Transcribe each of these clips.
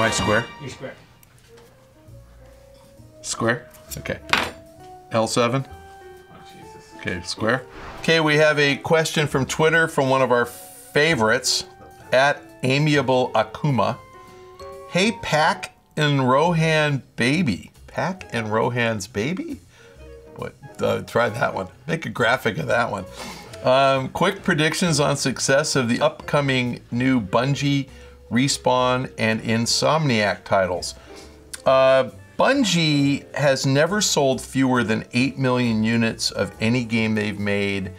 I square? You're square. Square? Okay. L7? Oh, Jesus. Okay, square. Okay, we have a question from Twitter from one of our favorites, at Amiable Akuma. Hey, Pack and Rohan baby. Pack and Rohan's baby? What? Try that one. Make a graphic of that one. Quick predictions on success of the upcoming new Bungie, Respawn, and Insomniac titles. Bungie has never sold fewer than 8 million units of any game they've made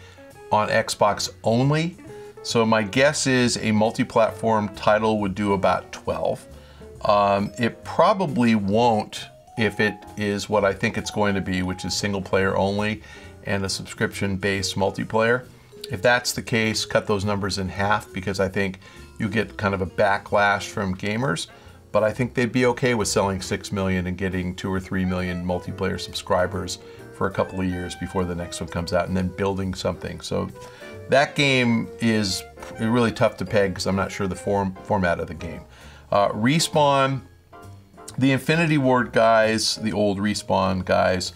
on Xbox only. So my guess is a multi-platform title would do about 12. It probably won't if it is what I think it's going to be, which is single player only and a subscription-based multiplayer. If that's the case, cut those numbers in half, because I think you get kind of a backlash from gamers. But I think they'd be okay with selling 6 million and getting 2 or 3 million multiplayer subscribers for a couple of years before the next one comes out, and then building something. So that game is really tough to peg because I'm not sure the format of the game. Respawn, the Infinity Ward guys, the old Respawn guys,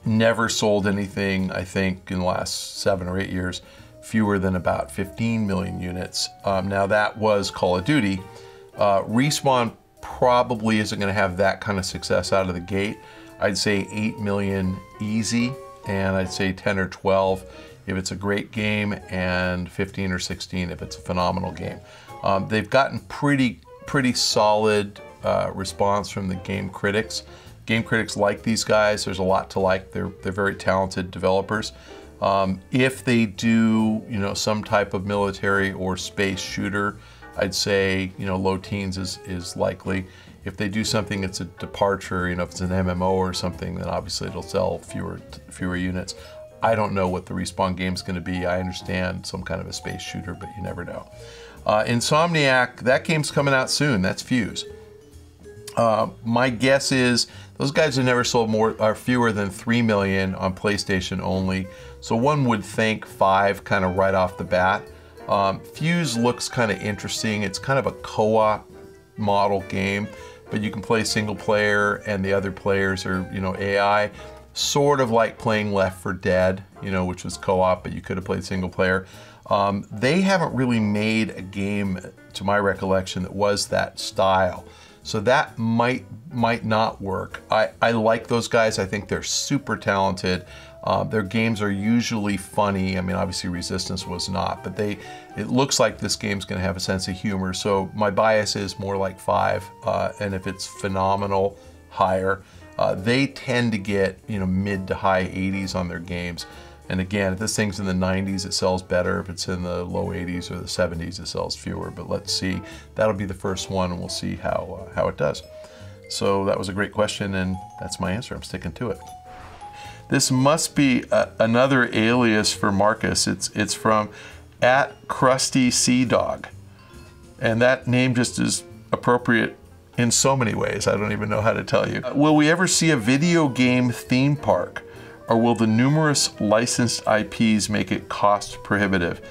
never sold anything, I think, in the last 7 or 8 years, fewer than about 15 million units. Now that was Call of Duty. Respawn probably isn't going to have that kind of success out of the gate. I'd say 8 million easy, and I'd say 10 or 12 if it's a great game, and 15 or 16 if it's a phenomenal game. They've gotten pretty solid response from the game critics. Game critics like these guys. There's a lot to like. They're very talented developers. If they do, some type of military or space shooter, I'd say, low teens is likely. If they do something that's a departure, if it's an MMO or something, then obviously it'll sell fewer units. I don't know what the Respawn game's going to be. I understand some kind of a space shooter, but you never know. Insomniac, that game's coming out soon. That's Fuse. My guess is those guys have never sold fewer than 3 million on PlayStation only. So one would think 5 kind of right off the bat. Fuse looks kind of interesting. It's kind of a co-op model game, but you can play single player and the other players are, AI. Sort of like playing Left 4 Dead, which was co-op, but you could have played single player. They haven't really made a game, to my recollection, that was that style. So that might not work. I like those guys. I think they're super talented. Their games are usually funny. I mean, obviously Resistance was not, but it looks like this game's gonna have a sense of humor. So my bias is more like 5, and if it's phenomenal, higher. They tend to get, mid to high 80s on their games. And again, if this thing's in the 90s, it sells better. If it's in the low 80s or the 70s, it sells fewer. But let's see. That'll be the first one, and we'll see how it does. So that was a great question, and that's my answer. I'm sticking to it. This must be another alias for Marcus. It's from @CrustySeaDog. And that name just is appropriate in so many ways. I don't even know how to tell you. Will we ever see a video game theme park? Or will the numerous licensed IPs make it cost prohibitive?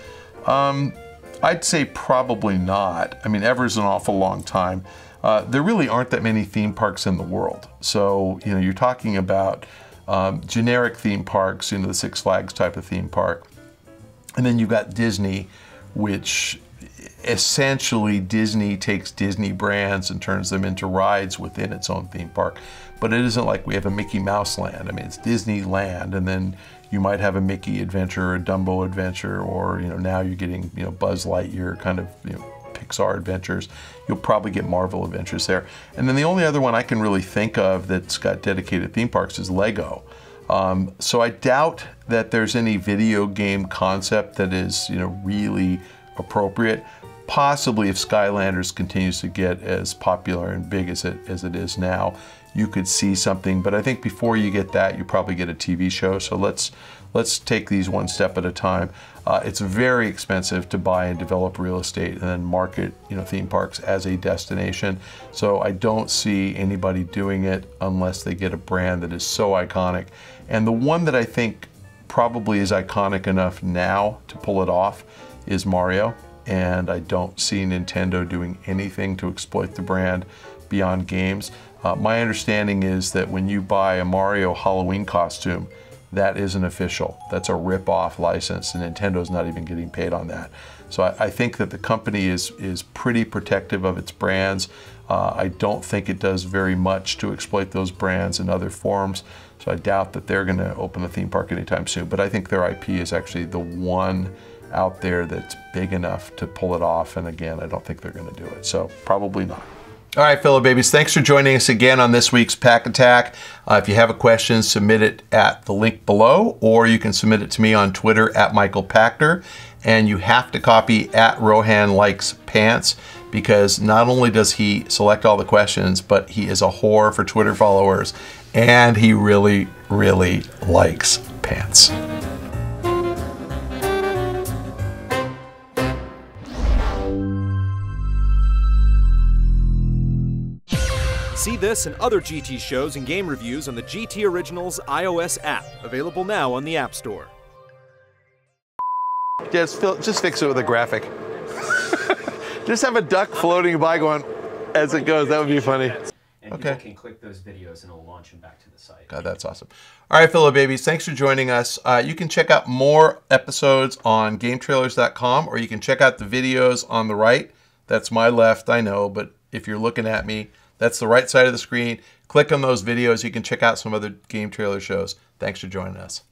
I'd say probably not. I mean, ever's an awful long time. There really aren't that many theme parks in the world. So, you're talking about generic theme parks, the Six Flags type of theme park. And then you've got Disney, which essentially Disney takes Disney brands and turns them into rides within its own theme park. But it isn't like we have a Mickey Mouse Land. I mean, it's Disneyland, and then you might have a Mickey Adventure or a Dumbo Adventure, or now you're getting Buzz Lightyear kind of Pixar adventures. You'll probably get Marvel adventures there. And then the only other one I can really think of that's got dedicated theme parks is Lego. So I doubt that there's any video game concept that is really appropriate. Possibly if Skylanders continues to get as popular and big as it is now, you could see something. But I think before you get that, you probably get a TV show. So let's take these one step at a time. It's very expensive to buy and develop real estate and then market theme parks as a destination. So I don't see anybody doing it unless they get a brand that is so iconic. And the one that I think probably is iconic enough now to pull it off is Mario. and I don't see Nintendo doing anything to exploit the brand beyond games. My understanding is that when you buy a Mario Halloween costume, that isn't official. That's a rip-off license, and Nintendo's not even getting paid on that. So I think that the company is pretty protective of its brands. I don't think it does very much to exploit those brands in other forms. So I doubt that they're gonna open a theme park anytime soon. But I think their IP is actually the one out there that's big enough to pull it off. And again, I don't think they're gonna do it. So probably not. All right, fellow babies, thanks for joining us again on this week's Pach-Attack. If you have a question, submit it at the link below, or you can submit it to me on Twitter at Michael Pachter. And you have to copy at Rohan Likes Pants, because not only does he select all the questions, but he is a whore for Twitter followers, and he really, really likes pants. See this and other GT shows and game reviews on the GT Originals iOS app, available now on the App Store. Just fix it with a graphic. Just have a duck floating by going as it goes. That would be funny. And people can click those videos and it'll launch them back to the site. God, that's awesome. All right, fellow babies, thanks for joining us. You can check out more episodes on GameTrailers.com, or you can check out the videos on the right. That's my left, I know, but if you're looking at me, that's the right side of the screen. Click on those videos. You can check out some other Game Trailer shows. Thanks for joining us.